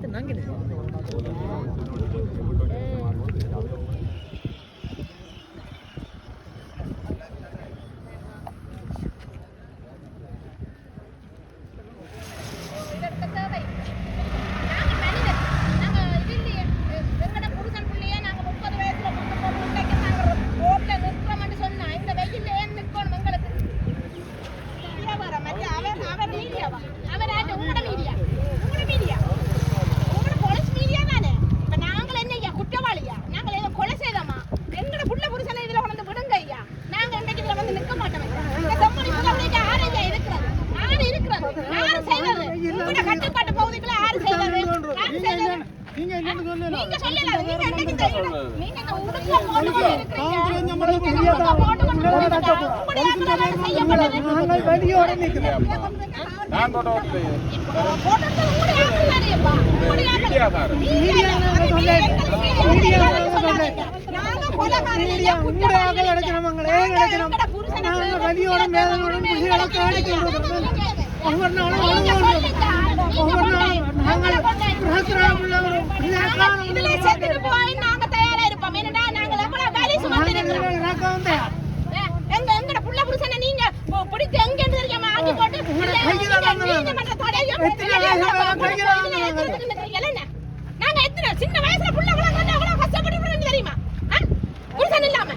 பார்த்து நாங்க சின்ன வயசுல புள்ள கஷ்டப்பட்டு தெரியுமா புருஷன் இல்லாம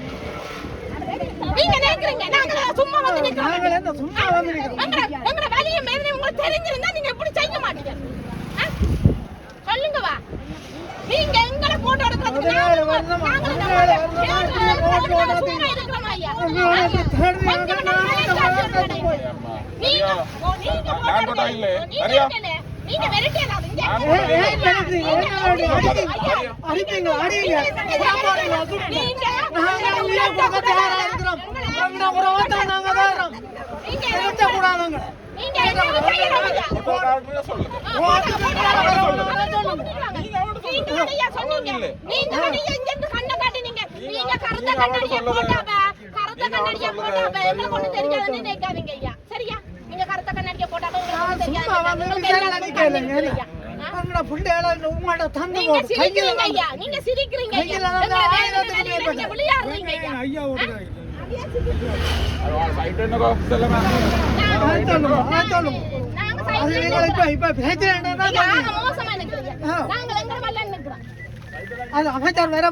நீங்க நினைக்கிறீங்க நாங்க சும்மா வந்து நிக்கிறோம். எங்கட வலிய மேல உங்களுக்கு தெரிஞ்சிருந்தா நீங்க எப்படி செய்ய மாட்டீங்க? சொல்லுங்க வா. நீங்க எங்கட போட்டோ எடுக்கிறதுக்கு நீங்க வெரைட்டியாதாது இங்க அடிப்பீங்க அடிங்க நீங்க நாங்க உள்ள போக தயாரா இருக்கோம். நாங்க உறவத்தை நாங்க வரோம். நீங்க வெச்ச கூடாதுங்க. நீங்க என்ன செய்யறீங்க? போடாதீங்க சொல்லுங்க. நீங்க ஐயா சொன்னீங்க. நீங்க இங்க கண்ண காட்டினீங்க. நீங்க கருத்த கண்ணாடிய போட்டாப எங்க கொண்டு தெரியாதுன்னு நினைக்காதீங்க ஐயா. சரியா? நீங்க கருத்த கண்ணாடிய போட்டாப உங்களுக்கு தெரியாது. அங்கட புள்ளையால உங்களோட தந்து போடு கையில ஐயா. நீங்க சிரிக்கிறீங்க ஐயா. நீங்க விளையாடுறீங்க ஐயா. ஓடுங்க. சைட் என்னகோ சொல்லுங்க. நாங்க சைட் இப்ப பேசுறேன்னா நாங்க மோசமா நிக்கிறீங்க. நாங்க எங்க மல்ல நிக்கிறோம். அது அமைச்சர் வேற